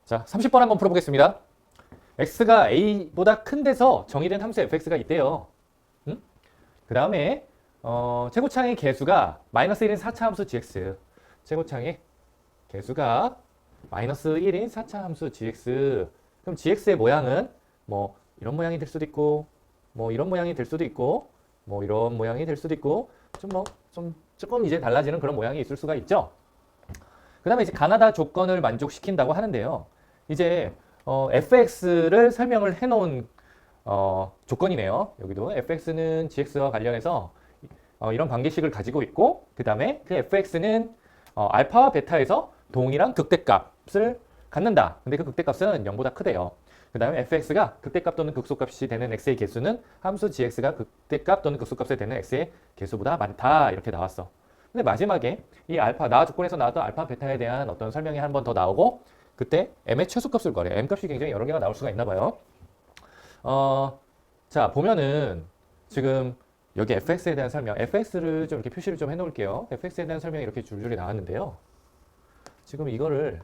자, 30번 한번 풀어보겠습니다. x가 a보다 큰 데서 정의된 함수 fx가 있대요. 응? 그 다음에 최고창의 개수가 마이너스 1인 4차 함수 gx. 최고창의 개수가 마이너스 1인 4차 함수 gx. 그럼 gx의 모양은 뭐 이런 모양이 될 수도 있고, 뭐 이런 모양이 될 수도 있고, 뭐 이런 모양이 될 수도 있고, 좀 조금 이제 달라지는 그런 모양이 있을 수가 있죠. 그 다음에 이제 가나다 조건을 만족시킨다고 하는데요. 이제 fx를 설명을 해놓은 조건이네요. 여기도 fx는 gx와 관련해서 이런 관계식을 가지고 있고, 그 다음에 그 fx는 알파와 베타에서 동일한 극대값을 갖는다. 근데 그 극대값은 0보다 크대요. 그 다음에 fx가 극대값 또는 극소값이 되는 x의 개수는 함수 gx가 극대값 또는 극소값이 되는 x의 개수보다 많다. 이렇게 나왔어. 근데 마지막에 이 알파, 나와 조건에서 나왔던 알파, 베타에 대한 어떤 설명이 한 번 더 나오고, 그때 m의 최소값을 구하래. m 값이 굉장히 여러 개가 나올 수가 있나 봐요. 자, 보면은 지금 여기 fx에 대한 설명, fx를 좀 이렇게 표시를 좀 해놓을게요. fx에 대한 설명이 이렇게 줄줄이 나왔는데요. 지금 이거를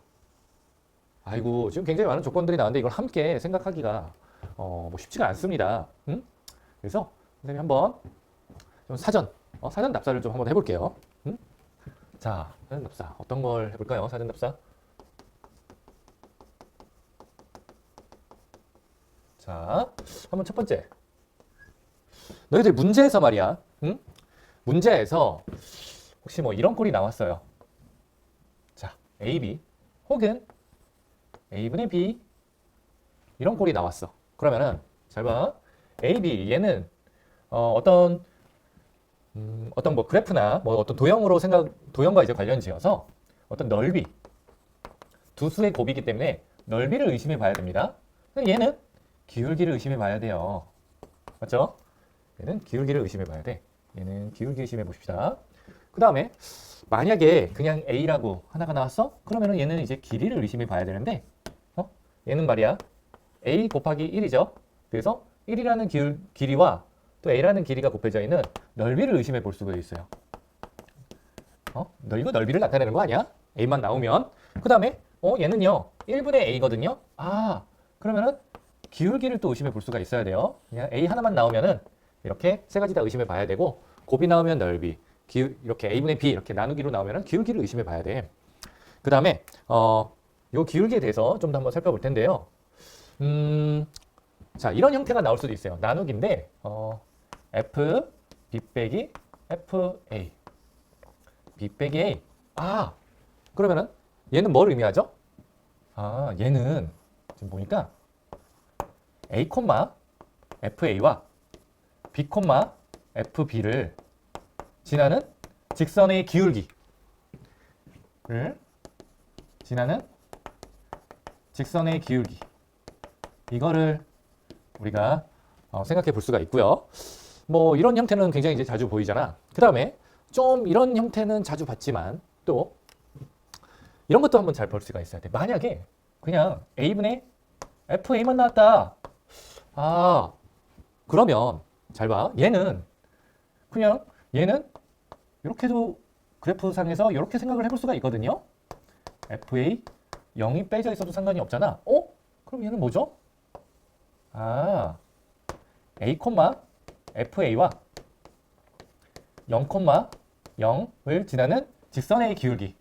아이고, 지금 굉장히 많은 조건들이 나왔는데 이걸 함께 생각하기가 뭐 쉽지가 않습니다. 응? 그래서 선생님이 한번 좀 사전 답사를 좀 한번 해볼게요. 응? 자, 사전 답사 어떤 걸 해볼까요? 사전 답사. 자, 한번 첫 번째. 너희들 문제에서 말이야. 응? 문제에서 혹시 뭐 이런 꼴이 나왔어요. 자, A, B 혹은 A분의 B 이런 꼴이 나왔어. 그러면은 잘 봐. A, B 얘는 어떤 뭐 그래프나 뭐 어떤 도형과 이제 관련 지어서 어떤 넓이 두 수의 곱이기 때문에 넓이를 의심해 봐야 됩니다. 얘는 기울기를 의심해 봐야 돼요. 맞죠? 얘는 기울기를 의심해 봐야 돼. 얘는 기울기 의심해 봅시다. 그 다음에 만약에 그냥 A라고 하나가 나왔어? 그러면은 얘는 이제 길이를 의심해 봐야 되는데 얘는 말이야 A 곱하기 1이죠. 그래서 1이라는 길이와 또 A라는 길이가 곱해져 있는 넓이를 의심해 볼 수가 있어요. 이거 넓이를 나타내는 거 아니야? A만 나오면. 그 다음에 얘는요 1분의 A거든요. 아, 그러면은 기울기를 또 의심해 볼 수가 있어야 돼요. 그냥 A 하나만 나오면은 이렇게 세 가지 다 의심해 봐야 되고, 곱이 나오면 넓이, 이렇게 A분의 B 이렇게 나누기로 나오면은 기울기를 의심해 봐야 돼. 그 다음에 요 기울기에 대해서 좀 더 한번 살펴볼 텐데요. 자, 이런 형태가 나올 수도 있어요. 나누기인데 F B 빼기 F A B 빼기 A. 아, 그러면은 얘는 뭘 의미하죠? 아, 얘는 지금 보니까 A, FA와 B, FB를 지나는 직선의 기울기를 지나는 직선의 기울기, 이거를 우리가 생각해 볼 수가 있고요. 뭐 이런 형태는 굉장히 이제 자주 보이잖아. 그 다음에 좀 이런 형태는 자주 봤지만 또 이런 것도 한번 잘 볼 수가 있어야 돼. 만약에 그냥 A분의 FA만 나왔다. 아, 그러면 잘 봐. 얘는 이렇게도 그래프상에서 이렇게 생각을 해볼 수가 있거든요. FA 0이 빼져 있어도 상관이 없잖아. 그럼 얘는 뭐죠? 아, A, FA와 0, 0을 지나는 직선의 기울기.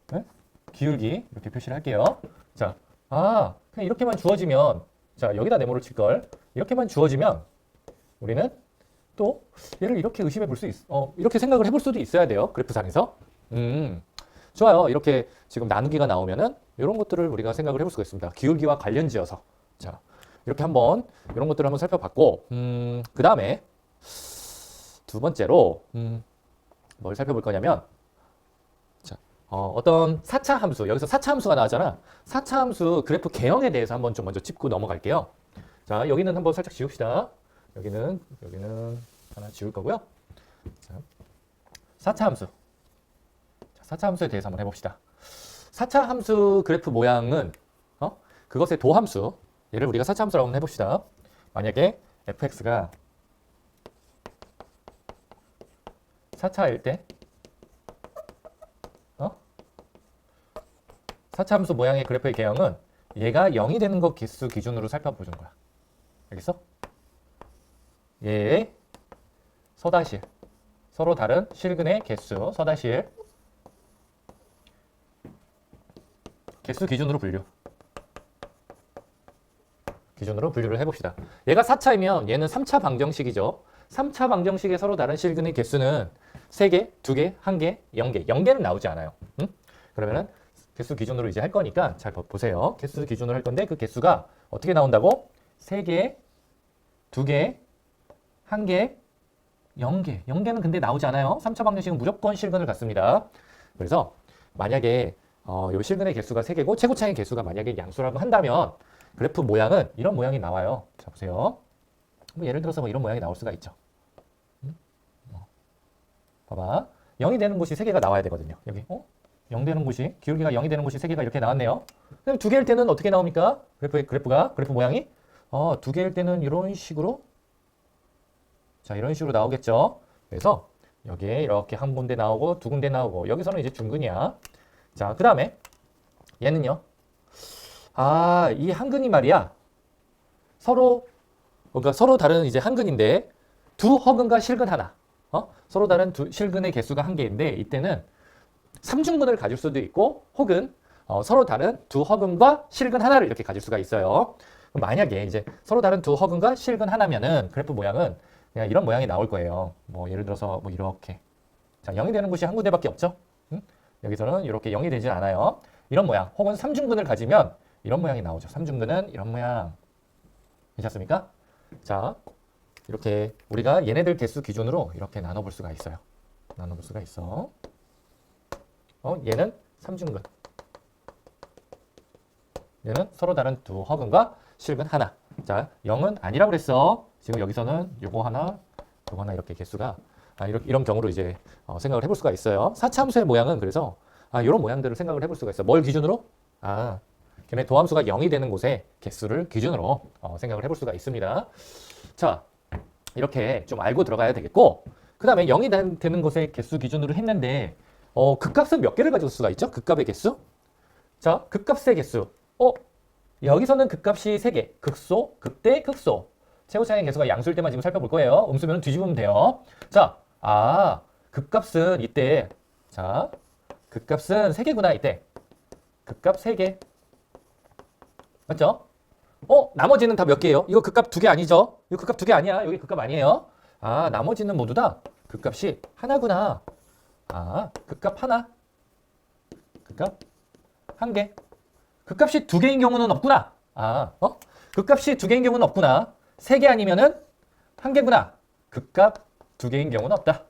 네? 기울기 이렇게 표시를 할게요. 자, 그냥 이렇게만 주어지면, 자, 여기다 네모를 칠걸. 이렇게만 주어지면 우리는 또 얘를 이렇게 의심해 볼 수 이렇게 생각을 해볼 수도 있어야 돼요. 그래프상에서. 좋아요. 이렇게 지금 나누기가 나오면은 이런 것들을 우리가 생각을 해볼 수가 있습니다. 기울기와 관련 지어서. 자, 이렇게 한번 이런 것들을 한번 살펴봤고, 그 다음에 두 번째로 뭘 살펴볼 거냐면, 자, 어떤 4차 함수, 여기서 4차 함수가 나왔잖아. 4차 함수 그래프 개형에 대해서 한번 좀 먼저 짚고 넘어갈게요. 자, 여기는 한번 살짝 지웁시다. 여기는 하나 지울 거고요. 자, 4차 함수. 자, 4차 함수에 대해서 한번 해봅시다. 4차 함수 그래프 모양은 그것의 도함수, 얘를 우리가 4차 함수라고 한번 해봅시다. 만약에 fx가 4차일 때 4차 함수 모양의 그래프의 개형은 얘가 0이 되는 것 개수 기준으로 살펴보는 거야. 알겠어? 얘의 서다실, 서로 다른 실근의 개수, 서다실 개수 기준으로 분류를 해봅시다. 얘가 4차이면 얘는 3차 방정식이죠. 3차 방정식의 서로 다른 실근의 개수는 3개, 2개, 1개, 0개. 0개는 나오지 않아요. 응? 그러면은 개수 기준으로 이제 할 거니까 잘 보세요. 개수 기준으로 할 건데 그 개수가 어떻게 나온다고? 3개, 2개, 1개, 0개. 0개는 근데 나오지 않아요. 3차 방정식은 무조건 실근을 갖습니다. 그래서 만약에 요 실근의 개수가 3개고 최고차의 개수가 만약에 양수라고 한다면 그래프 모양은 이런 모양이 나와요. 자, 보세요. 뭐 예를 들어서 뭐 이런 모양이 나올 수가 있죠. 봐봐. 0이 되는 곳이 3개가 나와야 되거든요. 여기 0 되는 곳이, 기울기가 0이 되는 곳이 3개가 이렇게 나왔네요. 그럼 2개일 때는 어떻게 나옵니까? 그래프 모양이 2개일 때는 이런 식으로, 자, 이런 식으로 나오겠죠. 그래서 여기에 이렇게 한 군데 나오고 두 군데 나오고 여기서는 이제 중근이야. 자, 그 다음에 얘는요. 이 한근이 말이야. 그러니까 서로 다른 이제 한근인데 두 허근과 실근 하나. 서로 다른 두 실근의 개수가 한 개인데 이때는 3중근을 가질 수도 있고 혹은 서로 다른 두 허근과 실근 하나를 이렇게 가질 수가 있어요. 그럼 만약에 이제 서로 다른 두 허근과 실근 하나면은 그래프 모양은 그냥 이런 모양이 나올 거예요. 뭐 예를 들어서 뭐 이렇게. 자, 0이 되는 곳이 한 군데밖에 없죠. 응? 여기서는 이렇게 0이 되지 않아요. 이런 모양 혹은 3중근을 가지면 이런 모양이 나오죠. 3중근은 이런 모양. 괜찮습니까? 자, 이렇게 우리가 얘네들 개수 기준으로 이렇게 나눠볼 수가 있어요. 나눠볼 수가 있어. 얘는 3중근. 얘는 서로 다른 두 허근과 실근 하나. 자, 0은 아니라고 그랬어. 지금 여기서는 요거 하나 이렇게 개수가 이런 경우로 이제 생각을 해볼 수가 있어요. 4차 함수의 모양은 그래서 이런 모양들을 생각을 해볼 수가 있어. 뭘 기준으로? 걔네 도함수가 0이 되는 곳의 개수를 기준으로 생각을 해볼 수가 있습니다. 자, 이렇게 좀 알고 들어가야 되겠고 그 다음에 0이 되는 곳의 개수 기준으로 했는데 극값은 몇 개를 가질 수가 있죠? 극값의 개수? 자, 극값의 개수. 여기서는 극값이 3개. 극소, 극대, 극소. 최고차의 개수가 양수일 때만 지금 살펴볼 거예요. 음수면 뒤집으면 돼요. 자, 극값은 이때. 자, 극값은 3개구나 이때. 극값 3개. 맞죠? 나머지는 다 몇 개예요? 이거 극값 2개 아니죠? 이거 극값 2개 아니야. 여기 극값 아니에요. 나머지는 모두 다 극값이 하나구나. 극값 하나. 극값 1개. 극값이 2개인 경우는 없구나. 극값이 2개인 경우는 없구나. 3개 아니면은 1개구나. 극값 2개인 경우는 없다.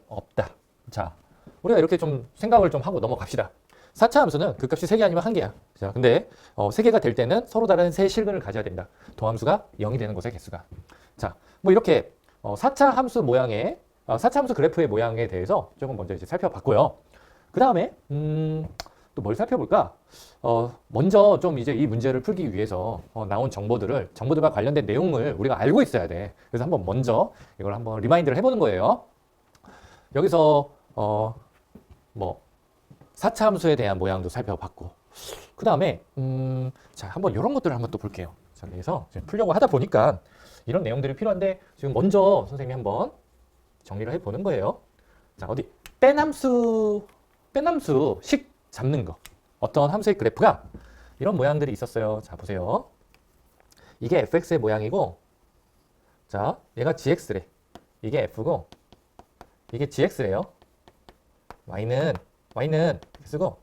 없다. 자, 우리가 이렇게 좀 생각을 좀 하고 넘어갑시다. 4차 함수는 극값이 3개 아니면 1개야. 자, 근데 3개가 될 때는 서로 다른 세 실근을 가져야 된다. 도함수가 0이 되는 곳의 개수가. 자, 뭐 이렇게 4차 함수 모양의 4차 함수 그래프의 모양에 대해서 조금 먼저 이제 살펴봤고요. 그 다음에 또 뭘 살펴볼까? 먼저 좀 이제 이 문제를 풀기 위해서 나온 정보들과 관련된 내용을 우리가 알고 있어야 돼. 그래서 한번 먼저 이걸 한번 리마인드를 해보는 거예요. 여기서 뭐 4차 함수에 대한 모양도 살펴봤고 그 다음에 자, 한번 이런 것들을 한번 또 볼게요. 자, 그래서 풀려고 하다 보니까 이런 내용들이 필요한데 지금 먼저 선생님이 한번 정리를 해보는 거예요. 자, 어디 뺀함수식 잡는 거. 어떤 함수의 그래프가 이런 모양들이 있었어요. 자, 보세요. 이게 fx의 모양이고 자, 얘가 gx래. 이게 f고 이게 gx래요. y는 x고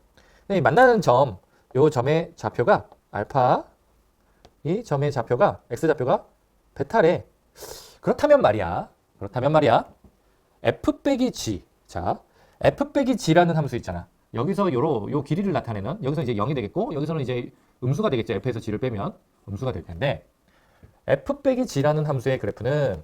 만나는 점, 요 점의 좌표가 알파, 이 점의 좌표가 x좌표가 베타래. 그렇다면 말이야 f 빼기 g. 자, f 빼기 g라는 함수 있잖아. 여기서 요 길이를 나타내는, 여기서 이제 0이 되겠고 여기서는 이제 음수가 되겠죠. f에서 g를 빼면 음수가 될 텐데 f 빼기 g라는 함수의 그래프는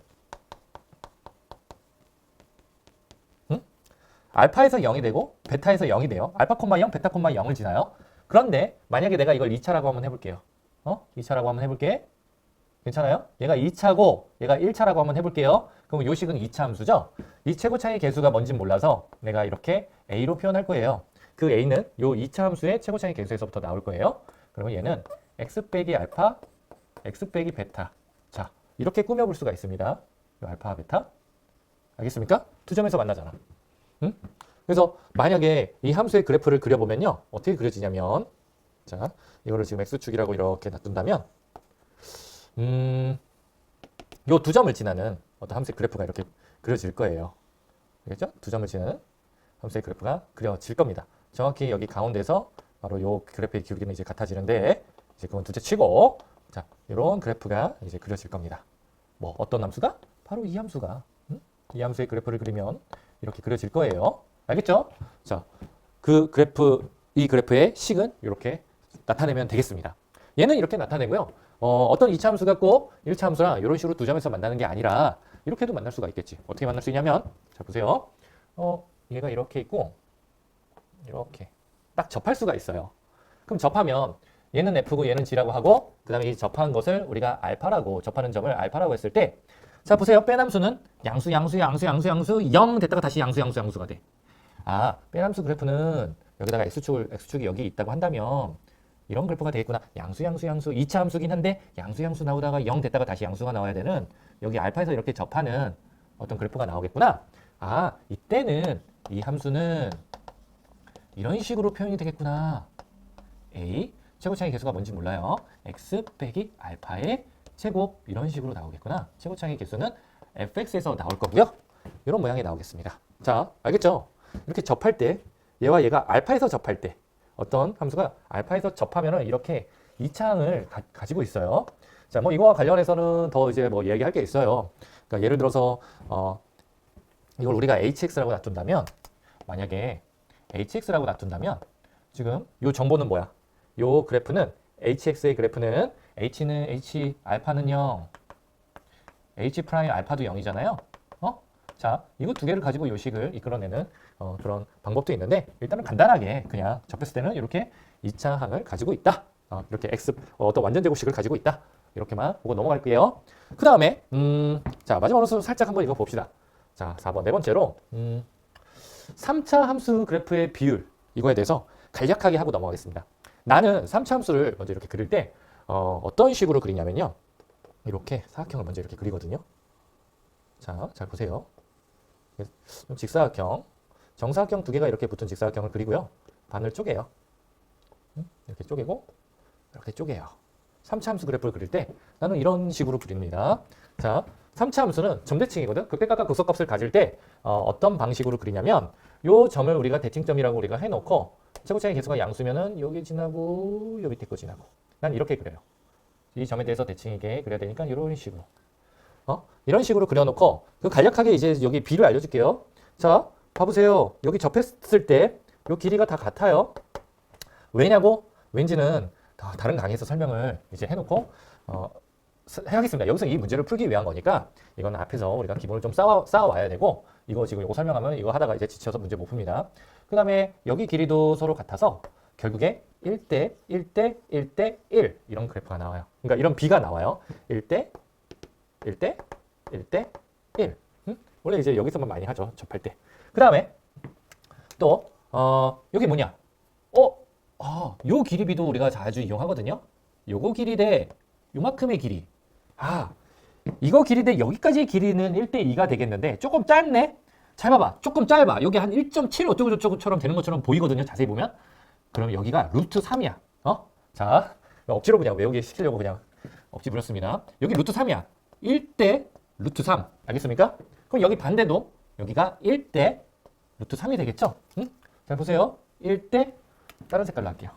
알파에서 0이 되고 베타에서 0이 돼요. 알파, 0, 베타, 0을 지나요. 그런데 만약에 내가 이걸 2차라고 한번 해볼게요. 2차라고 한번 해볼게. 괜찮아요? 얘가 2차고 얘가 1차라고 한번 해볼게요. 그럼 요식은 2차 함수죠? 이 최고차의 개수가 뭔지 몰라서 내가 이렇게 A로 표현할 거예요. 그 a는 요 2차 함수의 최고차의 개수에서부터 나올 거예요. 그러면 얘는 x 빼기 알파, x 빼기 베타. 자, 이렇게 꾸며볼 수가 있습니다. 요 알파와 베타. 알겠습니까? 두 점에서 만나잖아. 응? 그래서 만약에 이 함수의 그래프를 그려보면요. 어떻게 그려지냐면, 자, 이거를 지금 x축이라고 이렇게 놔둔다면, 요 두 점을 지나는 어떤 함수의 그래프가 이렇게 그려질 거예요. 알겠죠? 두 점을 지나는 함수의 그래프가 그려질 겁니다. 정확히 여기 가운데서 바로 요 그래프의 기울기는 이제 같아지는데, 이제 그건 둘째 치고, 자, 이런 그래프가 이제 그려질 겁니다. 뭐, 어떤 함수가? 바로 이 함수가. 이 함수의 그래프를 그리면 이렇게 그려질 거예요. 알겠죠? 자, 그 그래프, 이 그래프의 식은 이렇게 나타내면 되겠습니다. 얘는 이렇게 나타내고요. 어떤 2차 함수가 꼭 1차 함수랑 이런 식으로 두 점에서 만나는 게 아니라 이렇게도 만날 수가 있겠지. 어떻게 만날 수 있냐면, 자, 보세요. 얘가 이렇게 있고, 이렇게 딱 접할 수가 있어요. 그럼 접하면 얘는 F고 얘는 G라고 하고, 그 다음에 이 접한 것을 우리가 알파라고, 접하는 점을 알파라고 했을 때, 자, 보세요. 빼남수는 양수 0 됐다가 다시 양수가 돼. 아, 빼남수 그래프는 여기다가 X축이 여기 있다고 한다면 이런 그래프가 되겠구나. 양수 2차 함수긴 한데 양수 나오다가 0 됐다가 다시 양수가 나와야 되는 여기 알파에서 이렇게 접하는 어떤 그래프가 나오겠구나. 아, 이때는 이 함수는 이런 식으로 표현이 되겠구나. A, 최고차의 개수가 뭔지 몰라요. X 빼기 알파의 제곱 이런 식으로 나오겠구나. 최고차의 개수는 fx에서 나올 거고요. 이런 모양이 나오겠습니다. 자, 알겠죠? 이렇게 접할 때 얘와 얘가 알파에서 접할 때 어떤 함수가 알파에서 접하면은 이렇게 2차항을 가지고 있어요. 자, 뭐 이거와 관련해서는 더 이제 뭐 얘기할 게 있어요. 그러니까 예를 들어서 이걸 우리가 hx라고 놔둔다면 만약에 hx라고 놔둔다면 지금 요 정보는 뭐야? 요 그래프는 hx의 그래프는 h는 h 알파는 0 h 프라임 알파도 0이잖아요. 자, 이거 두 개를 가지고 요식을 이끌어내는 그런 방법도 있는데 일단은 간단하게 그냥 접했을 때는 이렇게 2차 항을 가지고 있다. 이렇게 x 어떤 완전 제곱식을 가지고 있다. 이렇게만 보고 넘어갈게요. 그 다음에 자, 마지막으로 살짝 한번 이거 봅시다. 자, 4번 네 번째로 3차 함수 그래프의 비율 이거에 대해서 간략하게 하고 넘어가겠습니다. 나는 3차 함수를 먼저 이렇게 그릴 때 어떤 식으로 그리냐면요. 이렇게 사각형을 먼저 이렇게 그리거든요. 자, 잘 보세요. 직사각형, 정사각형 두 개가 이렇게 붙은 직사각형을 그리고요. 반을 쪼개요. 이렇게 쪼개고 이렇게 쪼개요. 3차 함수 그래프를 그릴 때 나는 이런 식으로 그립니다. 자, 3차 함수는 점대칭이거든. 극대각과 극소값을 가질 때 어떤 방식으로 그리냐면 요 점을 우리가 대칭점이라고 우리가 해놓고 최고차의 개수가 양수면은 여기 지나고 요 밑에 거 지나고 난 이렇게 그려요. 이 점에 대해서 대칭이게 그려야 되니까 이런 식으로 이런 식으로 그려놓고 그 간략하게 이제 여기 비를 알려줄게요. 자, 봐보세요. 여기 접했을 때 요 길이가 다 같아요. 왜냐고? 왠지는 다른 강의에서 설명을 이제 해놓고 해야겠습니다. 여기서 이 문제를 풀기 위한 거니까 이건 앞에서 우리가 기본을 좀 쌓아와야 되고 이거 지금 이거 설명하면 이거 하다가 이제 지쳐서 문제 못 풉니다. 그 다음에 여기 길이도 서로 같아서 결국에 1대 1대 1대 1 이런 그래프가 나와요. 그러니까 이런 비가 나와요. 1대 1대 1대 1 원래 이제 여기서만 많이 하죠. 접할 때. 그 다음에 또 여기 뭐냐? 요 길이비도 우리가 자주 이용하거든요. 요거 길이 대 요만큼의 길이. 이거 길이 대 여기까지의 길이는 1대 2가 되겠는데 조금 짧네? 잘 봐봐. 조금 짧아. 여기 한 1.7 어쩌고저쩌고처럼 되는 것처럼 보이거든요. 자세히 보면. 그럼 여기가 루트 3이야. 자, 억지로 그냥 외우게 시키려고 그냥 억지 부렸습니다. 여기 루트 3이야. 1대 루트 3. 알겠습니까? 그럼 여기 반대도 여기가 1대 루트 3이 되겠죠? 잘 보세요. 1대 다른 색깔로 할게요.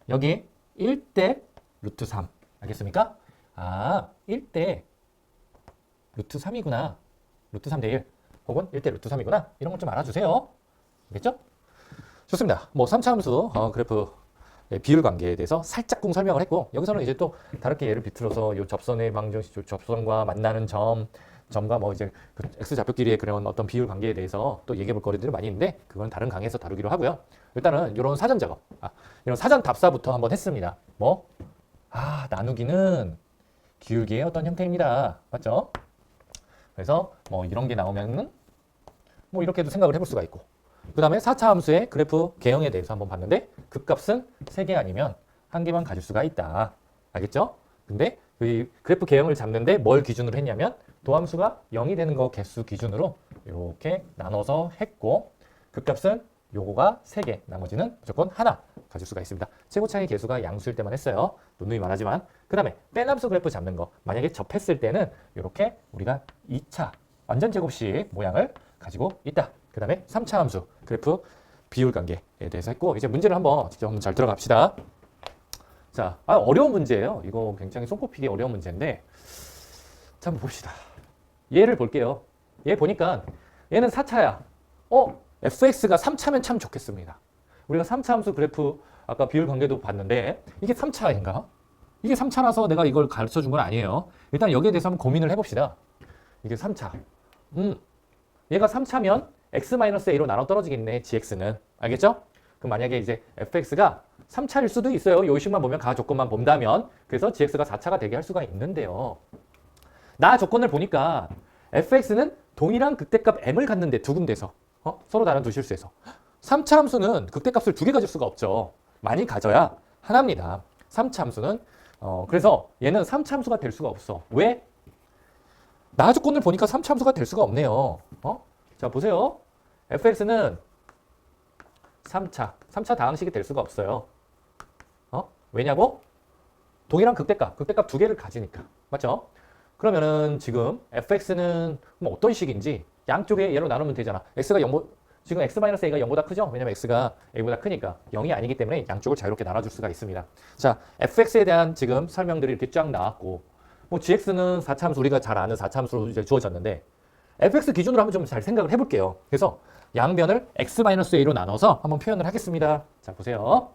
여기 1대 루트 3. 알겠습니까? 1대 루트 3이구나. 루트 3대 1. 혹은 1대 루트 3이구나. 이런 걸 좀 알아주세요. 알겠죠? 좋습니다. 뭐 3차 함수 그래프 비율 관계에 대해서 살짝쿵 설명을 했고 여기서는 이제 또 다르게 예를 비틀어서 이 접선의 방정식, 접선과 만나는 점과 뭐 이제 그 x 좌표끼리의 그런 어떤 비율 관계에 대해서 또 얘기해 볼 거리들이 많이 있는데 그건 다른 강의에서 다루기로 하고요. 일단은 이런 사전 작업, 이런 사전 답사부터 한번 했습니다. 나누기는 기울기의 어떤 형태입니다. 맞죠? 그래서 뭐 이런 게 나오면은 뭐 이렇게도 생각을 해볼 수가 있고 그 다음에 4차 함수의 그래프 개형에 대해서 한번 봤는데 극값은 3개 아니면 1개만 가질 수가 있다. 알겠죠? 근데 그 그래프 개형을 잡는데 뭘 기준으로 했냐면 도함수가 0이 되는 거 개수 기준으로 이렇게 나눠서 했고 극값은 요거가 3개, 나머지는 무조건 하나 가질 수가 있습니다. 최고차의 개수가 양수일 때만 했어요. 누누이 말하지만. 그 다음에 뺀함수 그래프 잡는 거. 만약에 접했을 때는 이렇게 우리가 2차 완전 제곱식 모양을 가지고 있다. 그 다음에 3차 함수 그래프 비율 관계에 대해서 했고 이제 문제를 한번 직접 한번 잘 들어갑시다. 자, 어려운 문제예요. 이거 굉장히 손꼽히기 어려운 문제인데 자, 한번 봅시다. 얘를 볼게요. 얘 보니까 얘는 4차야. fx가 3차면 참 좋겠습니다. 우리가 3차 함수 그래프 아까 비율 관계도 봤는데 이게 3차인가? 이게 3차라서 내가 이걸 가르쳐 준 건 아니에요. 일단 여기에 대해서 한번 고민을 해봅시다. 이게 3차. 얘가 3차면 x-a로 나눠 떨어지겠네, gx는. 알겠죠? 그럼 만약에 이제 fx가 3차일 수도 있어요. 요 식만 보면 가 조건만 본다면. 그래서 gx가 4차가 되게 할 수가 있는데요. 나 조건을 보니까 fx는 동일한 극대값 m을 갖는데 두 군데서 서로 다른 두 실수에서 3차 함수는 극대값을 2개 가질 수가 없죠. 많이 가져야 하나입니다. 3차 함수는 그래서 얘는 3차 함수가 될 수가 없어. 왜? 나 조건을 보니까 3차 함수가 될 수가 없네요. 자, 보세요. fx는 3차 다항식이 될 수가 없어요. 왜냐고? 동일한 극대값 2개를 가지니까. 맞죠? 그러면은 지금 fx는 뭐 어떤 식인지 양쪽에 얘로 나누면 되잖아. x가 0, 지금 x-a가 0보다 크죠? 왜냐면 x가 a보다 크니까 0이 아니기 때문에 양쪽을 자유롭게 나눠줄 수가 있습니다. 자, fx에 대한 지금 설명들이 이렇게 쫙 나왔고 뭐 gx는 4차 함수 우리가 잘 아는 4차 함수로 이제 주어졌는데 fx 기준으로 한번 좀 잘 생각을 해볼게요. 그래서 양변을 x-a로 나눠서 한번 표현을 하겠습니다. 자, 보세요.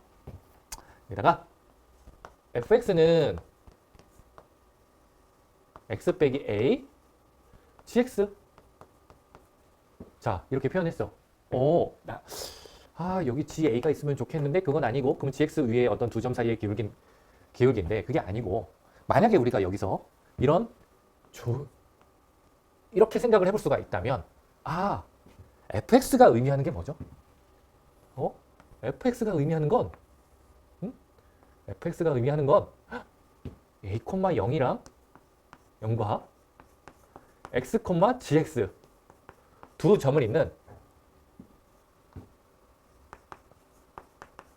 여기다가 fx는 x 빼기 a gx 자, 이렇게 표현했어. 여기 ga가 있으면 좋겠는데 그건 아니고 그럼 gx 위에 어떤 두 점 사이의 기울기인데 그게 아니고 만약에 우리가 여기서 이렇게 생각을 해볼 수가 있다면 fx가 의미하는 게 뭐죠? fx가 의미하는 건 fx가 의미하는 건 a, 0이랑 0과 x, gx 두 점을 잇는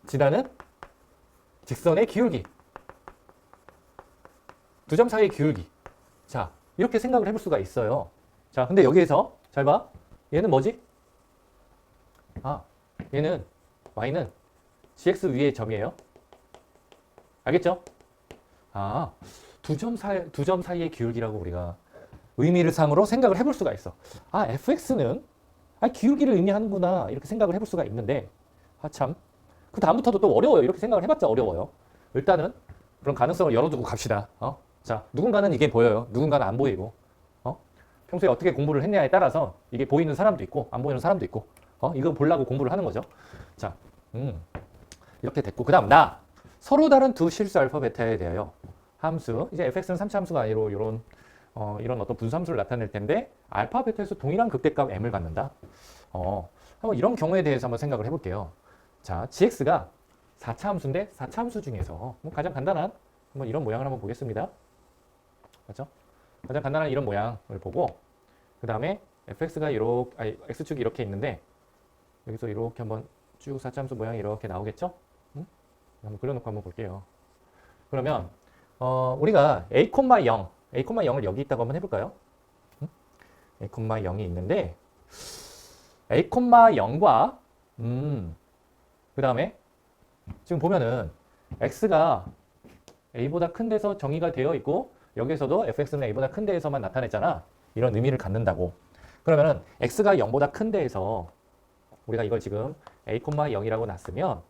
지나는 직선의 기울기. 두 점 사이의 기울기. 자, 이렇게 생각을 해볼 수가 있어요. 자, 근데 여기에서 잘 봐. 얘는 뭐지? 얘는 y는 gx 위의 점이에요. 알겠죠? 두 점 사이의 기울기라고 우리가 의미를 상으로 생각을 해볼 수가 있어. fx는 기울기를 의미하는구나 이렇게 생각을 해볼 수가 있는데 참. 그 다음부터도 또 어려워요. 이렇게 생각을 해봤자 어려워요. 일단은 그런 가능성을 열어두고 갑시다. 자, 누군가는 이게 보여요. 누군가는 안 보이고. 평소에 어떻게 공부를 했냐에 따라서 이게 보이는 사람도 있고 안 보이는 사람도 있고. 이거 보려고 공부를 하는 거죠. 자, 이렇게 됐고 그 다음 서로 다른 두 실수 알파 베타에 대하여 함수 이제 fx는 3차 함수가 아니고 이런 어떤 분수함수를 나타낼 텐데 알파 베타에서 동일한 극대값 m을 갖는다. 한번 이런 경우에 대해서 한번 생각을 해볼게요. 자, gx가 4차 함수인데 4차 함수 중에서 가장 간단한 이런 모양을 한번 보겠습니다. 맞죠? 가장 간단한 이런 모양을 보고 그 다음에 fx가 x축이 이렇게 있는데 여기서 이렇게 한번 쭉 4차 함수 모양이 이렇게 나오겠죠? 한번 그려놓고 한번 볼게요. 그러면 우리가 a,0을 여기 있다고 한번 해볼까요? a,0이 있는데 a,0과 그 다음에 지금 보면은 x가 a보다 큰 데서 정의가 되어 있고 여기에서도 fx는 a보다 큰 데에서만 나타냈잖아. 이런 의미를 갖는다고. 그러면은 x가 0보다 큰 데에서 우리가 이걸 지금 a,0이라고 놨으면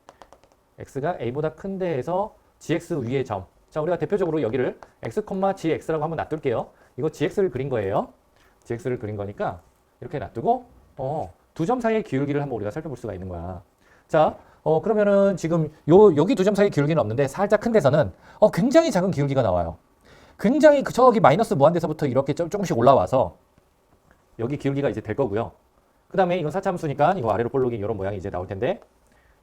x가 a보다 큰 데에서 gx 위의 점. 자, 우리가 대표적으로 여기를 x, gx라고 한번 놔둘게요. 이거 gx를 그린 거예요. gx를 그린 거니까 이렇게 놔두고 두 점 사이의 기울기를 한번 우리가 살펴볼 수가 있는 거야. 자, 그러면은 지금 여기 두 점 사이의 기울기는 없는데 살짝 큰 데서는 굉장히 작은 기울기가 나와요. 굉장히 저기 마이너스 무한대서부터 이렇게 조금씩 올라와서 여기 기울기가 이제 될 거고요. 그 다음에 이건 4차 함수니까 이거 아래로 볼록이 이런 모양이 이제 나올 텐데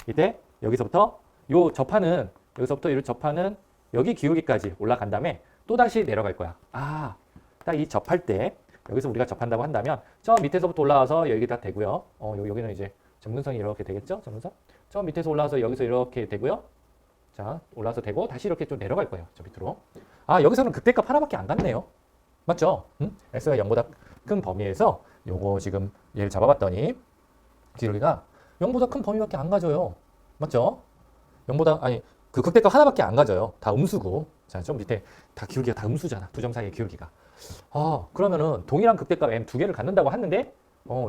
이때 여기서부터 요 접하는 여기서부터 이 접하는 여기 기울기까지 올라간 다음에 또 다시 내려갈 거야. 아, 딱 이 접할 때 여기서 우리가 접한다고 한다면 저 밑에서부터 올라와서 여기다 대고요. 여기는 이제 점근선이 이렇게 되겠죠? 점근선. 저 밑에서 올라와서 여기서 이렇게 되고요. 자, 올라와서 되고 다시 이렇게 좀 내려갈 거예요. 저 밑으로. 아, 여기서는 극대값 하나밖에 안 갔네요. 맞죠? x가 0보다 큰 범위에서 요거 지금 얘를 잡아봤더니 기울기가 0보다 큰 범위밖에 안 가져요. 맞죠? 0보다 아니 그 극대값 하나밖에 안 가져요. 다 음수고. 자, 좀 밑에 다 기울기가 다 음수잖아. 두 점 사이의 기울기가. 그러면은 동일한 극대값 m 두 개를 갖는다고 하는데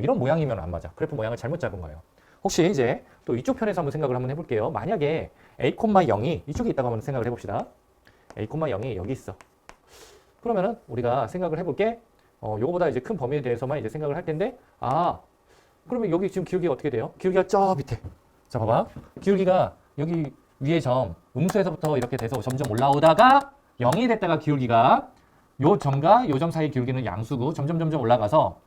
이런 모양이면 안 맞아. 그래프 모양을 잘못 잡은 거예요. 혹시 이제 또 이쪽 편에서 한번 생각을 한번 해볼게요. 만약에 a, 0이 이쪽에 있다고 한번 생각을 해봅시다. a, 0이 여기 있어. 그러면은 우리가 생각을 해볼게. 요거보다 이제 큰 범위에 대해서만 이제 생각을 할 텐데, 그러면 여기 지금 기울기가 어떻게 돼요? 기울기가 저 밑에. 자, 봐봐. 기울기가 여기 위에 점, 음수에서부터 이렇게 돼서 점점 올라오다가 0이 됐다가 기울기가 요 점과 요 점 사이 기울기는 양수고 점점 올라가서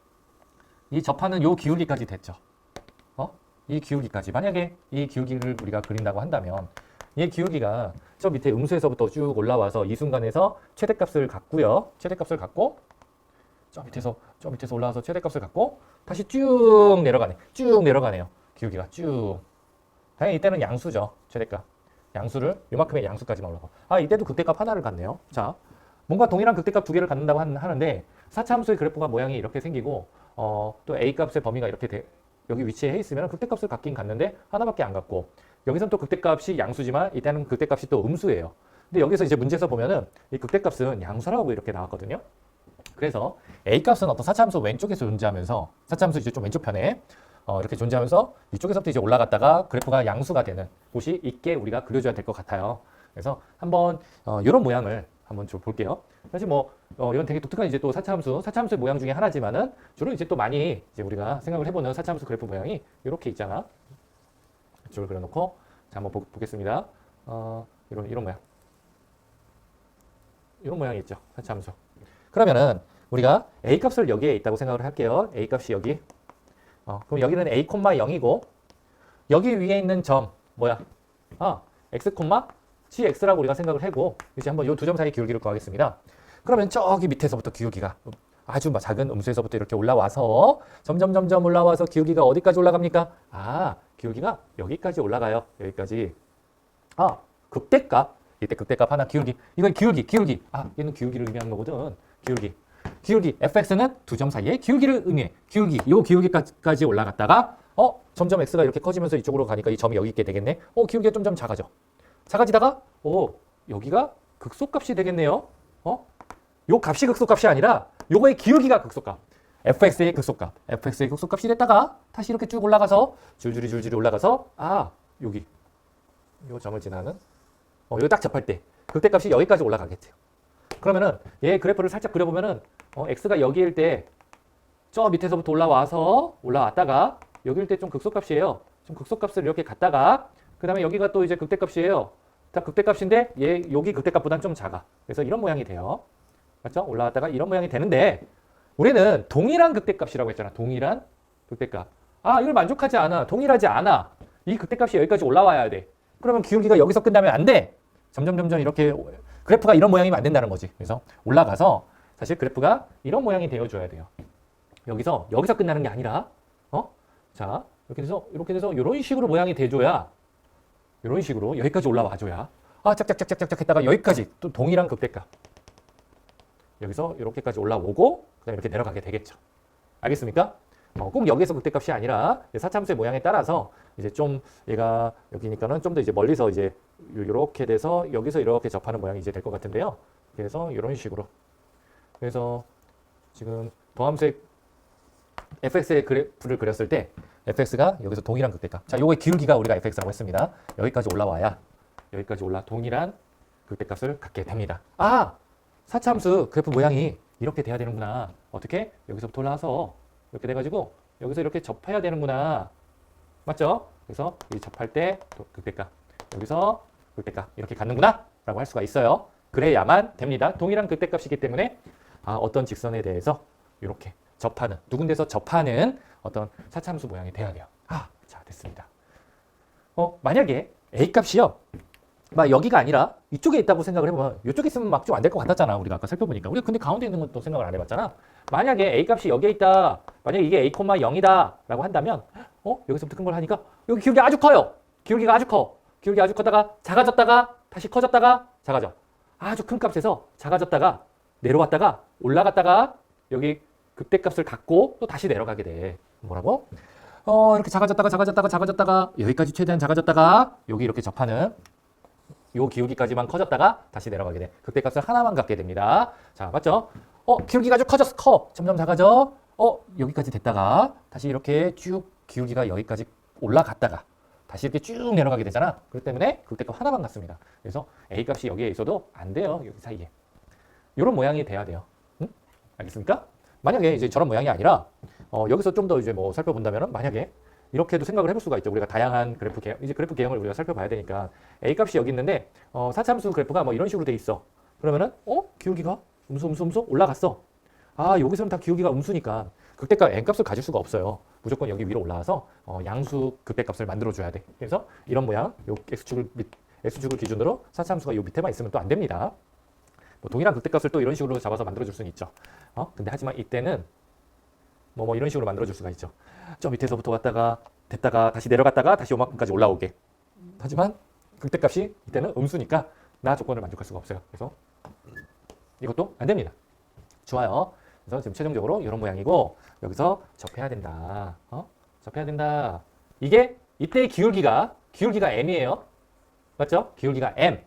이 접하는 요 기울기까지 됐죠. 이 기울기까지. 만약에 이 기울기를 우리가 그린다고 한다면 이 기울기가 저 밑에 음수에서부터 쭉 올라와서 이 순간에서 최대값을 갖고요. 최대값을 갖고 저 밑에서 올라와서 최대값을 갖고 다시 쭉 내려가네. 쭉 내려가네요. 기울기가 쭉. 당연히 이때는 양수죠. 최대값. 양수를 요만큼의 양수까지만 올라가. 이때도 극대값 하나를 갖네요. 자, 뭔가 동일한 극대값 두 개를 갖는다고 하는데 4차 함수의 그래프가 모양이 이렇게 생기고 또 a 값의 범위가 이렇게 여기 위치해 있으면 극대값을 갖긴 갖는데 하나밖에 안 갖고 여기서는 또 극대값이 양수지만 이때는 극대값이 또 음수예요. 근데 여기서 이제 문제에서 보면은 이 극대값은 양수라고 이렇게 나왔거든요. 그래서 a 값은 어떤 4차 함수 왼쪽에서 존재하면서 4차 함수 이제 좀 왼쪽 편에 이렇게 존재하면서 이쪽에서부터 이제 올라갔다가 그래프가 양수가 되는 곳이 있게 우리가 그려줘야 될 것 같아요. 그래서 한번 이런 모양을 한번 좀 볼게요. 사실 이건 되게 독특한 이제 또 4차 함수의 모양 중에 하나지만은 주로 이제 또 많이 이제 우리가 생각을 해보는 4차 함수 그래프 모양이 이렇게 있잖아. 이쪽을 그려놓고 자 한번 보겠습니다. 이런 모양. 이런 모양이 있죠. 4차 함수. 그러면은 우리가 a 값을 여기에 있다고 생각을 할게요. a 값이 여기. 그럼 여기는 a, 0이고 여기 위에 있는 점 뭐야? x, gx라고 우리가 생각을 하고 이제 한번 이 두 점 사이 기울기를 구하겠습니다. 그러면 저기 밑에서부터 기울기가 아주 작은 음수에서부터 이렇게 올라와서 점점 올라와서 기울기가 어디까지 올라갑니까? 기울기가 여기까지 올라가요. 여기까지. 극대값. 이때 극대값 하나 기울기. 이건 기울기. 얘는 기울기를 의미하는 거거든. 기울기. fx는 두 점 사이의 기울기를 의미해. 요 기울기까지 올라갔다가 점점 x가 이렇게 커지면서 이쪽으로 가니까 이 점이 여기 있게 되겠네. 기울기가 점점 작아져. 작아지다가 여기가 극소값이 되겠네요. 요 값이 극소값이 아니라 요거의 기울기가 극소값. fx의 극소값이 됐다가 다시 이렇게 쭉 올라가서 줄줄이 올라가서 여기 요 점을 지나는 여기 딱 접할 때 극대값이 여기까지 올라가겠죠. 그러면은 얘 그래프를 살짝 그려보면은 x가 여기일 때 저 밑에서부터 올라왔다가 여기일 때 좀 극소값이에요. 좀 극소값을 이렇게 갖다가 그 다음에 여기가 또 이제 극대값이에요. 다 극대값인데 얘 여기 극대값보다는 좀 작아. 그래서 이런 모양이 돼요. 맞죠? 올라왔다가 이런 모양이 되는데 우리는 동일한 극대값이라고 했잖아. 동일한 극대값. 이걸 만족하지 않아. 동일하지 않아. 이 극대값이 여기까지 올라와야 돼. 그러면 기울기가 여기서 끝나면 안 돼. 점점 이렇게 그래프가 이런 모양이면 안 된다는 거지. 그래서 올라가서 사실 그래프가 이런 모양이 되어줘야 돼요. 여기서 끝나는 게 아니라 자 이렇게 돼서 이런 식으로 모양이 돼줘야 이런 식으로 여기까지 올라와줘야 짝짝짝짝짝 했다가 여기까지 또 동일한 극대값 여기서 이렇게까지 올라오고 그다음에 이렇게 내려가게 되겠죠. 알겠습니까? 꼭 여기에서 극대값이 아니라 4차 함수의 모양에 따라서 이제 좀 얘가 여기니까는 좀 더 이제 멀리서 이제 이렇게 돼서 여기서 이렇게 접하는 모양이 이제 될 것 같은데요. 그래서 이런 식으로. 그래서 지금 도함수의 fx의 그래프를 그렸을 때 fx가 여기서 동일한 극대값. 자, 요거의 기울기가 우리가 fx라고 했습니다. 여기까지 올라와야 동일한 극대값을 갖게 됩니다. 4차 함수 그래프 모양이 이렇게 돼야 되는구나. 어떻게? 여기서부터 올라와서 이렇게 돼가지고 여기서 이렇게 접해야 되는구나. 맞죠? 그래서 이 접할 때 극대값, 여기서 극대값 이렇게 갖는구나 라고 할 수가 있어요. 그래야만 됩니다. 동일한 극대값이기 때문에 어떤 직선에 대해서 이렇게 접하는, 두 군데서 접하는 어떤 사차함수 모양이 돼야 돼요. 자, 됐습니다. 만약에 A 값이요. 막 여기가 아니라 이쪽에 있다고 생각을 해보면 이쪽에 있으면 막 좀 안 될 것 같았잖아. 우리가 아까 살펴보니까. 우리가 근데 가운데 있는 건 또 생각을 안 해봤잖아. 만약에 A 값이 여기에 있다. 만약에 이게 A, 0이다 라고 한다면 여기서부터 큰 걸 하니까 여기 기울기가 아주 커요. 기울기가 아주 커. 기울기 아주 커다가 작아졌다가 다시 커졌다가 작아져. 아주 큰 값에서 작아졌다가 내려왔다가 올라갔다가 여기 극대값을 갖고 또 다시 내려가게 돼. 뭐라고? 이렇게 작아졌다가 여기까지 최대한 작아졌다가 여기 이렇게 접하는 요 기울기까지만 커졌다가 다시 내려가게 돼. 극대값을 하나만 갖게 됩니다. 자, 맞죠? 기울기가 아주 커. 점점 작아져. 여기까지 됐다가 다시 이렇게 쭉 기울기가 여기까지 올라갔다가 다시 이렇게 쭉 내려가게 되잖아. 그렇기 때문에 극대값 하나만 갖습니다. 그래서 A 값이 여기에 있어도 안 돼요. 여기 사이에. 이런 모양이 돼야 돼요. 응? 알겠습니까? 만약에 이제 저런 모양이 아니라 여기서 좀 더 이제 뭐 살펴본다면은 만약에 이렇게도 생각을 해볼 수가 있죠. 우리가 다양한 그래프 개형, 이제 그래프 개형을 우리가 살펴봐야 되니까 A 값이 여기 있는데 사차함수 그래프가 뭐 이런 식으로 돼 있어. 그러면은 기울기가 음수 올라갔어. 여기서는 다 기울기가 음수니까 극대값 n 값을 가질 수가 없어요. 무조건 여기 위로 올라와서 양수 극대값을 만들어줘야 돼. 그래서 이런 모양, 요 x축을 기준으로 사차함수가 요 밑에만 있으면 또 안 됩니다. 뭐 동일한 극대값을 또 이런 식으로 잡아서 만들어줄 수는 있죠. 근데 하지만 이때는 뭐 이런 식으로 만들어줄 수가 있죠. 저 밑에서부터 왔다가 됐다가 다시 내려갔다가 다시 요만큼까지 올라오게. 하지만 극대값이 이때는 음수니까 나 조건을 만족할 수가 없어요. 그래서 이것도 안 됩니다. 좋아요. 그래서 지금 최종적으로 이런 모양이고 여기서 접해야 된다. 접해야 된다. 이게 이때의 기울기가 m이에요. 맞죠? 기울기가 m.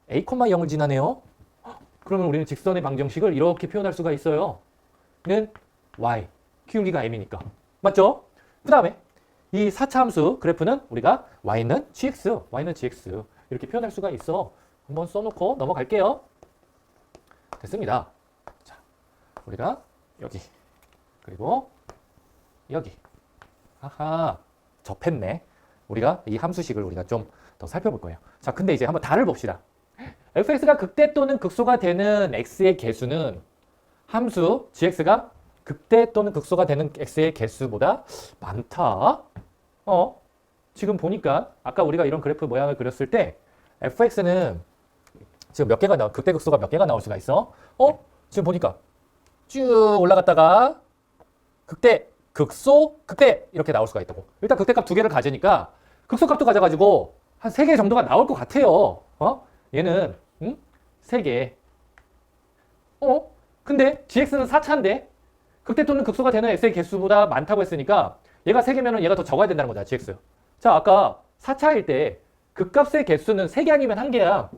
a, 0을 지나네요. 그러면 우리는 직선의 방정식을 이렇게 표현할 수가 있어요. 는 y. 기울기가 m이니까. 맞죠? 그 다음에 이 4차 함수 그래프는 우리가 y는 gx 이렇게 표현할 수가 있어. 한번 써놓고 넘어갈게요. 됐습니다. 자, 우리가 여기 그리고 여기 접했네. 우리가 이 함수식을 우리가 좀 더 살펴볼 거예요. 자, 근데 이제 한번 달을 봅시다. fx가 극대 또는 극소가 되는 x의 개수는 함수 gx가 극대 또는 극소가 되는 x의 개수보다 많다. 지금 보니까 아까 우리가 이런 그래프 모양을 그렸을 때 fx는 지금 몇 개가 극대 극소가 몇 개가 나올 수가 있어? 지금 보니까 쭉 올라갔다가 극대, 극소, 극대 이렇게 나올 수가 있다고. 일단 극대값 2개를 가지니까 극소값도 가져가지고 한 3개 정도가 나올 것 같아요. 얘는 3개. 근데 gx는 4차인데 극대 또는 극소가 되는 x의 개수보다 많다고 했으니까 얘가 3개면 얘가 더 적어야 된다는 거잖아, gx. 자, 아까 4차일 때 극값의 개수는 3개 아니면 1개야.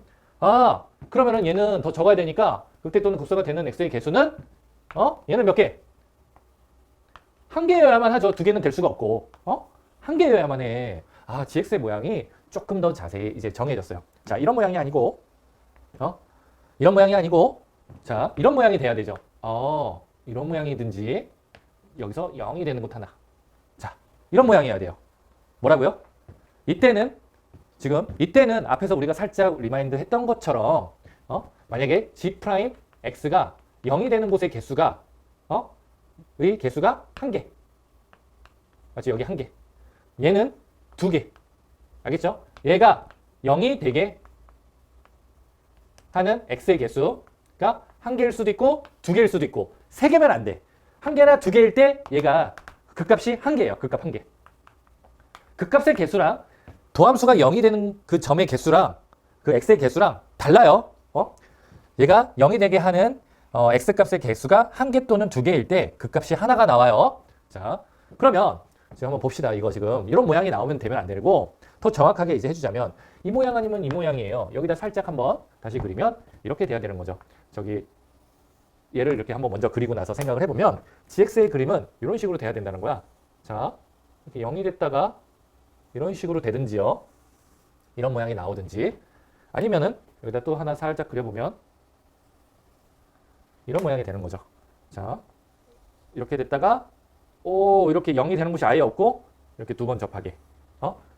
그러면은 얘는 더 적어야 되니까 극대 또는 극소가 되는 x의 개수는 얘는 몇 개? 1개여야만 하죠. 2개는 될 수가 없고. 1개여야만 해. gx의 모양이 조금 더 자세히 이제 정해졌어요. 자, 이런 모양이 아니고 이런 모양이 아니고 자, 이런 모양이 돼야 되죠. 이런 모양이든지 여기서 0이 되는 곳 하나. 자, 이런 모양이어야 돼요. 뭐라고요? 이때는 앞에서 우리가 살짝 리마인드 했던 것처럼 만약에 g'x가 0이 되는 곳의 개수가 의 개수가 1개. 맞죠? 여기 1개. 얘는 2개. 알겠죠? 얘가 0이 되게 하는 x의 개수가 1개일 수도 있고 2개일 수도 있고 3개면 안 돼. 1개나 2개일 때 얘가 극값이 1개예요. 극값 1개. 극값의 개수랑 도함수가 0이 되는 그 점의 개수랑 그 x의 개수랑 달라요. 얘가 0이 되게 하는 x값의 개수가 1개 또는 2개일 때 극값이 하나가 나와요. 자, 그러면 지금 한번 봅시다. 이거 지금 이런 모양이 나오면 되면 안 되고 더 정확하게 이제 해주자면 이 모양 아니면 이 모양이에요. 여기다 살짝 한번 다시 그리면 이렇게 돼야 되는 거죠. 저기 얘를 이렇게 한번 먼저 그리고 나서 생각을 해보면 gx의 그림은 이런 식으로 돼야 된다는 거야. 자, 이렇게 0이 됐다가 이런 식으로 되든지요. 이런 모양이 나오든지 아니면은 여기다 또 하나 살짝 그려보면 이런 모양이 되는 거죠. 자, 이렇게 됐다가 이렇게 0이 되는 곳이 아예 없고 이렇게 2번 접하게.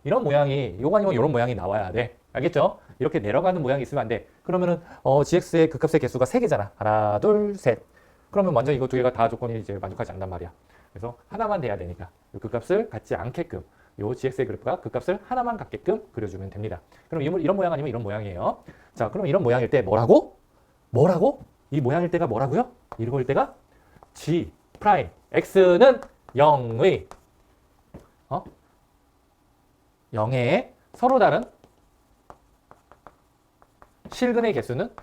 이런 모양이 요거 아니면 이런 모양이 나와야 돼. 알겠죠? 이렇게 내려가는 모양이 있으면 안 돼. 그러면은 gx의 극값의 개수가 3개잖아. 하나, 둘, 셋. 그러면 완전 이거 두 개가 다 조건이 이제 만족하지 않단 말이야. 그래서 하나만 돼야 되니까 그 값을 갖지 않게끔 요 gx의 그래프가 그 값을 하나만 갖게끔 그려주면 됩니다. 그럼 이런 모양 아니면 이런 모양이에요. 자, 그럼 이런 모양일 때 뭐라고? 뭐라고? 이 모양일 때가 뭐라고요? 이럴 때가 g 프라임 x는 0의 0의 서로 다른 실근의 개수는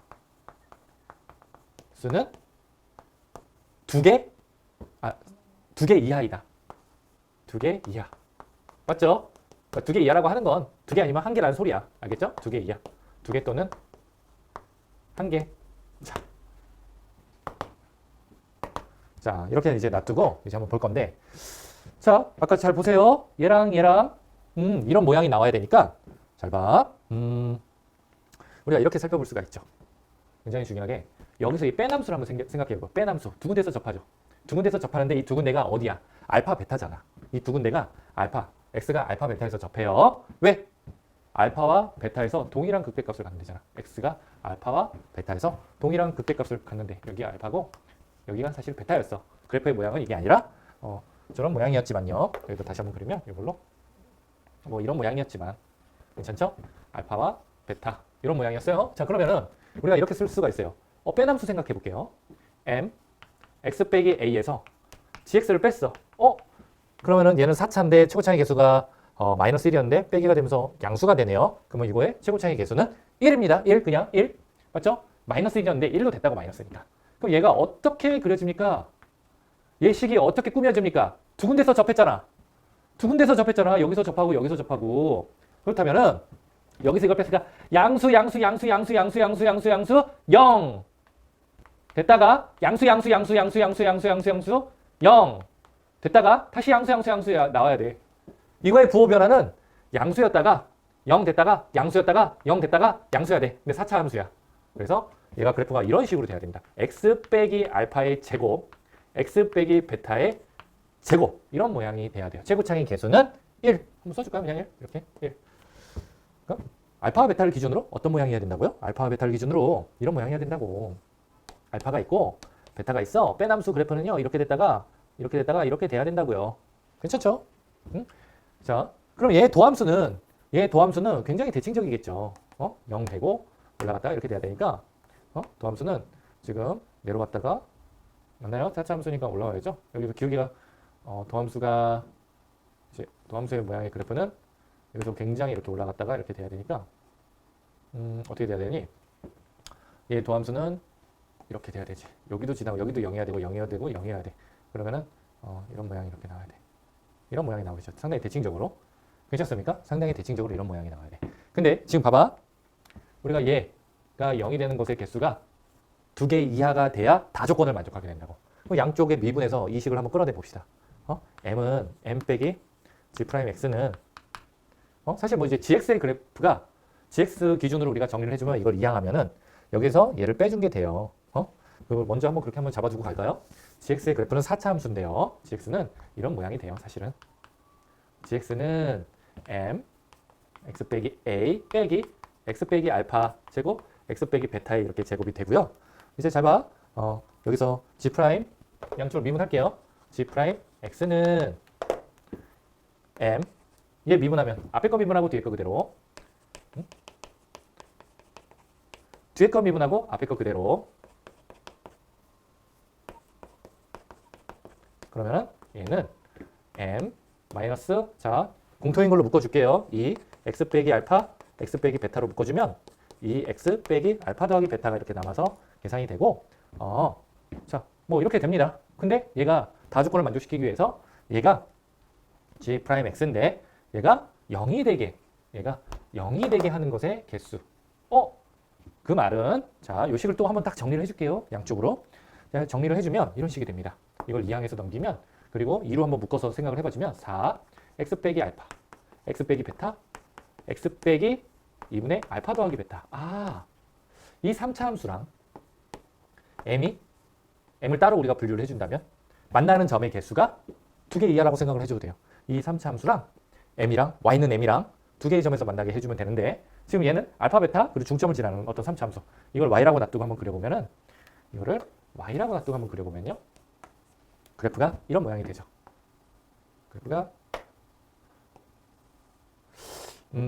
두 개 이하이다. 두 개 이하. 맞죠? 그러니까 두 개 이하라고 하는 건 두 개 아니면 한 개라는 소리야. 알겠죠? 두 개 이하. 두 개 또는 한 개. 자, 이렇게 이제 놔두고 이제 한번 볼 건데, 자, 아까 잘 보세요. 얘랑 이런 모양이 나와야 되니까 잘 봐. 우리가 이렇게 살펴볼 수가 있죠. 굉장히 중요하게 여기서 이 빼남수를 한번 생각해보고, 빼남수 두 군데서 접하죠. 두 군데서 접하는데 이 두 군데가 어디야? 알파 베타잖아. 이 두 군데가 알파, x가 알파 베타에서 접해요. 왜? 알파와 베타에서 동일한 극대값을 갖는 데잖아. x가 알파와 베타에서 동일한 극대값을 갖는데 여기가 알파고 여기가 사실 베타였어. 그래프의 모양은 이게 아니라 저런 모양이었지만요. 여기도 다시 한번 그리면 이걸로 뭐 이런 모양이었지만 괜찮죠? 알파와 베타 이런 모양이었어요. 자, 그러면은 우리가 이렇게 쓸 수가 있어요. 빼남수 생각해 볼게요. m x 빼기 a에서 gx를 뺐어. 그러면은 얘는 4차인데 최고차의 개수가 마이너스 1이었는데 빼기가 되면서 양수가 되네요. 그러면 이거의 최고차의 개수는 1입니다. 1 그냥 1. 맞죠? 마이너스 1이었는데 1로 됐다고 마이너스니까. 그럼 얘가 어떻게 그려집니까? 얘 식이 어떻게 꾸며집니까? 두 군데서 접했잖아. 두 군데서 접했잖아. 여기서 접하고 여기서 접하고. 그렇다면은 여기서 이걸 뺐으니까 양수 0 됐다가 양수 0 됐다가 다시 양수 나와야 돼. 이거의 부호 변화는 양수였다가 0 됐다가 양수였다가 0 됐다가 양수야 돼. 근데 4차 함수야. 그래서 얘가 그래프가 이런 식으로 돼야 됩니다. x 빼기 알파의 제곱, x 빼기 베타의 제곱 이런 모양이 돼야 돼요. 최고차의 개수는 1. 한번 써줄까요? 그냥 1. 이렇게 1. 그러니까 알파와 베타를 기준으로 어떤 모양이어야 된다고요? 알파와 베타를 기준으로 이런 모양이어야 된다고. 알파가 있고 베타가 있어. 빼남수 그래프는요. 이렇게 됐다가 이렇게 돼야 된다고요. 괜찮죠? 응? 자, 그럼 얘 도함수는 굉장히 대칭적이겠죠. 0 되고 올라갔다가 이렇게 돼야 되니까 도함수는 지금 내려갔다가 맞나요? 4차 함수니까 올라와야죠. 여기서 기울기가 도함수가 이제 도함수의 모양의 그래프는 여기서 굉장히 이렇게 올라갔다가 이렇게 돼야 되니까 어떻게 돼야 되니? 얘 도함수는 이렇게 돼야 되지. 여기도 지나고 여기도 0이어야 되고 0이어야 되고 0이어야 돼. 그러면은 이런 모양이 이렇게 나와야 돼. 이런 모양이 나오죠. 상당히 대칭적으로. 괜찮습니까? 상당히 대칭적으로 이런 모양이 나와야 돼. 근데 지금 봐봐. 우리가 얘가 0이 되는 것의 개수가 두 개 이하가 돼야 다 조건을 만족하게 된다고. 그럼 양쪽의 미분에서 이 식을 한번 끌어내 봅시다. m은 m 빼기 g 프라임 x는 사실 뭐 이제 gx의 그래프가 gx 기준으로 우리가 정리를 해주면 이걸 이항하면은 여기서 얘를 빼준 게 돼요. 그걸 먼저 한번 그렇게 한번 잡아주고 갈까요? gx의 그래프는 4차 함수인데요. gx는 이런 모양이 돼요. 사실은 gx는 m x 빼기 a 빼기 x 빼기 알파 제곱 x 빼기 베타에 이렇게 제곱이 되고요. 이제 잘 봐. 여기서 g 프라임 양쪽을 미분할게요. g 프라임 x는 m 얘 미분하면 앞에 거 미분하고 뒤에 거 그대로 뒤에 거 미분하고 앞에 거 그대로 그러면 얘는 m 마이너스 자 공통인 걸로 묶어줄게요. 이 x 빼기 알파 x 빼기 베타로 묶어주면 이 x 빼기 알파 더하기 베타가 이렇게 남아서 계산이 되고 자 뭐 이렇게 됩니다. 근데 얘가 다 조건을 만족시키기 위해서 얘가 g 프라임 x인데 얘가 0이 되게 하는 것의 개수. 그 말은 자, 요 식을 또 한번 딱 정리를 해줄게요. 양쪽으로. 자, 정리를 해주면 이런 식이 됩니다. 이걸 이항해서 넘기면 그리고 2로 한번 묶어서 생각을 해봐주면 4 x 빼기 알파 x 빼기 베타 x 빼기 2분의 알파 더하기 베타. 이 3차 함수랑 m을 따로 우리가 분류를 해준다면 만나는 점의 개수가 두 개 이하라고 생각을 해줘도 돼요. 이 3차 함수랑 m이랑 y는 m이랑 두 개의 점에서 만나게 해주면 되는데 지금 얘는 알파 베타 그리고 중점을 지나는 어떤 3차 함수 이걸 y라고 놔두고 한번 그려보면은 이거를 y라고 놔두고 한번 그려보면요. 그래프가 이런 모양이 되죠. 그래프가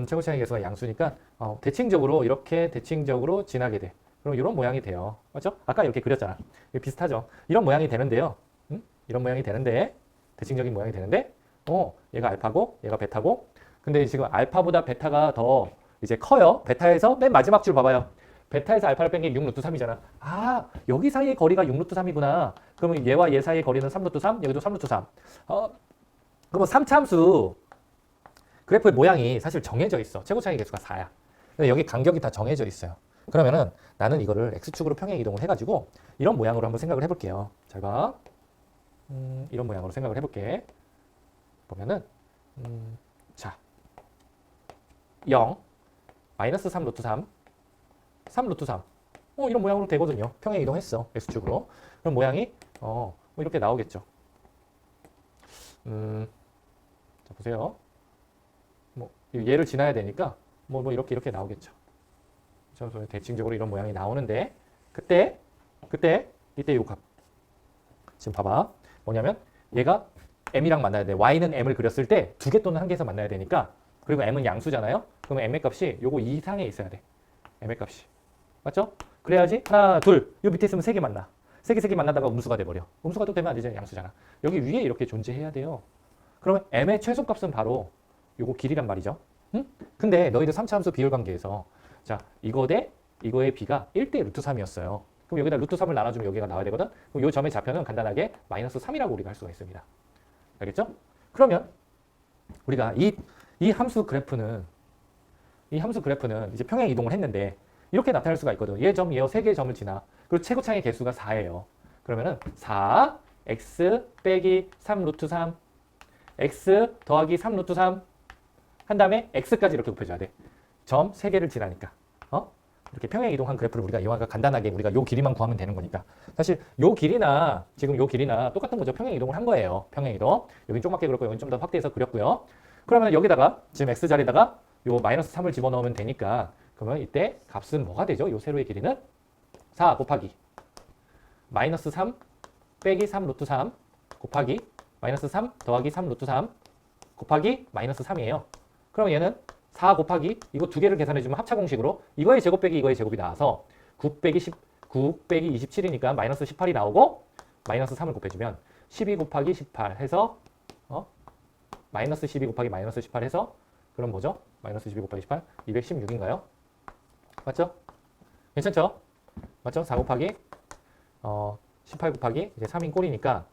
최고차이 계수가 양수니까 대칭적으로 이렇게 대칭적으로 지나게 돼. 그럼 이런 모양이 돼요. 맞죠? 아까 이렇게 그렸잖아. 비슷하죠? 이런 모양이 되는데요. 이런 모양이 되는데 대칭적인 모양이 되는데 얘가 알파고 얘가 베타고 근데 지금 알파보다 베타가 더 이제 커요. 베타에서 맨 마지막 줄 봐봐요. 베타에서 알파를 뺀 게 6 루트 3이잖아. 아, 여기 사이의 거리가 6 루트 3이구나. 그러면 얘와 얘 사이의 거리는 3 루트 3, 여기도 3 루트 3. 그러면 3차함수 그래프의 모양이 사실 정해져 있어. 최고차이 계수가 4야. 근데 여기 간격이 다 정해져 있어요. 그러면은 나는 이거를 x축으로 평행 이동을 해가지고 이런 모양으로 한번 생각을 해볼게요. 잘 봐. 이런 모양으로 생각을 해볼게. 보면은 자 0, 마이너스 3 루트 3, 3 루트 3. 이런 모양으로 되거든요. 평행 이동했어. x축으로. 그럼 모양이 뭐 이렇게 나오겠죠. 자 보세요. 뭐 얘를 지나야 되니까 뭐 이렇게 나오겠죠. 그래서 대칭적으로 이런 모양이 나오는데 이때 요 값. 지금 봐봐. 뭐냐면 얘가 m이랑 만나야 돼. y는 m을 그렸을 때 2개 또는 1개에서 만나야 되니까 그리고 m은 양수잖아요. 그러면 m의 값이 요거 이상에 있어야 돼. m의 값이. 맞죠? 그래야지 하나, 둘. 요 밑에 있으면 3개 만나. 3개 만나다가 음수가 돼버려. 음수가 또 되면 안 되잖아. 양수잖아. 여기 위에 이렇게 존재해야 돼요. 그러면 m의 최소값은 바로 요거 길이란 말이죠. 응? 근데 너희들 3차 함수 비율 관계에서 자 이거 대 이거의 b가 1대 루트 3이었어요. 그럼 여기다 루트 3을 나눠주면 여기가 나와야 되거든. 그럼 요 점의 좌표는 간단하게 마이너스 3이라고 우리가 할 수가 있습니다. 알겠죠? 그러면 우리가 이 함수 그래프는 이제 평행 이동을 했는데 이렇게 나타낼 수가 있거든. 얘 점, 얘 3개의 점을 지나. 그리고 최고차의 개수가 4예요. 그러면은 4 x 빼기 3 루트 3 x 더하기 3 루트 3 한 다음에 x까지 이렇게 곱해줘야 돼. 점 3개를 지나니까. 이렇게 평행 이동한 그래프를 우리가 이용하니까 간단하게 우리가 요 길이만 구하면 되는 거니까. 사실 요 길이나 지금 요 길이나 똑같은 거죠. 평행 이동을 한 거예요. 평행 이동. 여긴 조그맣게 그렸고 여긴 좀 더 확대해서 그렸고요. 그러면 여기다가 지금 x 자리에다가 요 마이너스 3을 집어넣으면 되니까 그러면 이때 값은 뭐가 되죠? 요 세로의 길이는 4 곱하기 마이너스 3 빼기 3 루트 3 곱하기 마이너스 3 더하기 3 루트 3 곱하기 마이너스 3이에요. 그럼 얘는 4 곱하기 이거 두 개를 계산해주면 합차 공식으로 이거의 제곱 빼기 이거의 제곱이 나와서 9 빼기 27이니까 마이너스 18이 나오고 마이너스 3을 곱해주면 12 곱하기 18 해서 마이너스 12 곱하기 마이너스 18 해서 그럼 뭐죠? 마이너스 12 곱하기 18 216인가요? 맞죠? 괜찮죠? 맞죠? 4 곱하기 18 곱하기 이제 3인 꼴이니까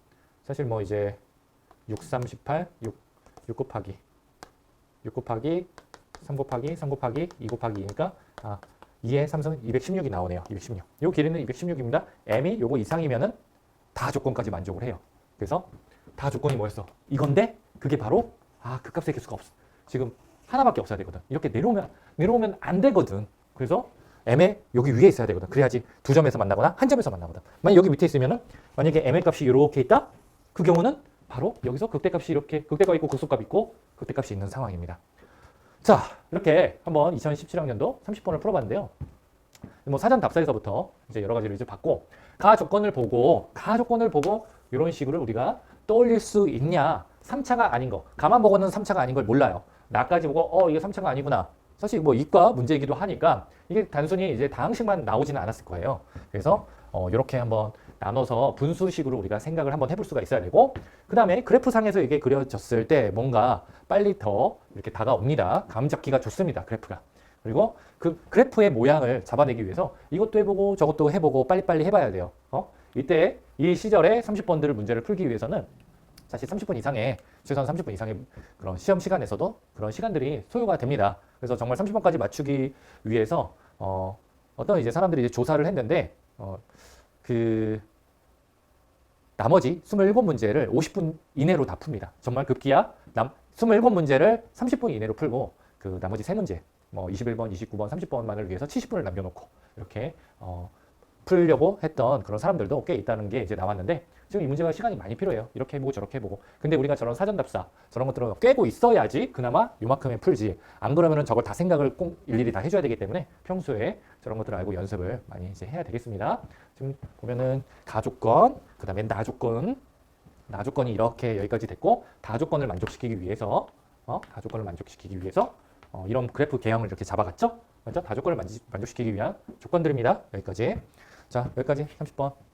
사실 뭐 이제 6, 3, 18 6 곱하기 3 곱하기 3 곱하기 2 곱하기 2니까 2의 3승은 216이 나오네요. 216. 요 길이는 216입니다. m이 요거 이상이면은 다 조건까지 만족을 해요. 그래서 다 조건이 뭐였어? 이건데 그게 바로 그 값의 개수가 없어. 지금 하나밖에 없어야 되거든. 이렇게 내려오면 안 되거든. 그래서 m의 여기 위에 있어야 되거든. 그래야지 두 점에서 만나거나 한 점에서 만나거든. 만약 여기 밑에 있으면은 만약에 m의 값이 이렇게 있다? 그 경우는 바로 여기서 극대값이 이렇게 극대값 있고 극소값 있고 극대값이 있는 상황입니다. 자, 이렇게 한번 2017학년도 30번을 풀어봤는데요. 뭐 사전 답사에서부터 이제 여러 가지를 이제 봤고 가 조건을 보고 이런 식으로 우리가 떠올릴 수 있냐? 3차가 아닌 거. 가만 보고는 3차가 아닌 걸 몰라요. 나까지 보고 이게 3차가 아니구나. 사실 뭐 이과 문제이기도 하니까 이게 단순히 이제 다항식만 나오지는 않았을 거예요. 그래서 이렇게 한번 나눠서 분수식으로 우리가 생각을 한번 해볼 수가 있어야 되고 그 다음에 그래프상에서 이게 그려졌을 때 뭔가 빨리 더 이렇게 다가옵니다. 감 잡기가 좋습니다. 그래프가. 그리고 그 그래프의 모양을 잡아내기 위해서 이것도 해보고 저것도 해보고 빨리빨리 해봐야 돼요. 이때 이 시절에 30번들을 문제를 풀기 위해서는 사실 30분 이상의 최소한 30분 이상의 그런 시험 시간에서도 그런 시간들이 소요가 됩니다. 그래서 정말 30번까지 맞추기 위해서 어떤 이제 사람들이 이제 조사를 했는데 그 나머지 27문제를 50분 이내로 다 풉니다. 정말 급기야 27문제를 30분 이내로 풀고 그 나머지 3문제 뭐 21번, 29번, 30번만을 위해서 70분을 남겨놓고 이렇게 풀려고 했던 그런 사람들도 꽤 있다는 게 이제 나왔는데 지금 이 문제가 시간이 많이 필요해요. 이렇게 해보고 저렇게 해보고. 근데 우리가 저런 사전답사 저런 것들을 꿰고 있어야지 그나마 요만큼의 풀지. 안 그러면은 저걸 다 생각을 꼭 일일이 다 해줘야 되기 때문에 평소에 저런 것들을 알고 연습을 많이 이제 해야 되겠습니다. 지금 보면은 가조건, 그 다음에 나조건이 이렇게 여기까지 됐고 다조건을 만족시키기 위해서 다조건을 만족시키기 위해서 이런 그래프 개형을 이렇게 잡아갔죠? 맞죠? 다조건을 만족시키기 위한 조건들입니다. 여기까지. 자, 여기까지 30번.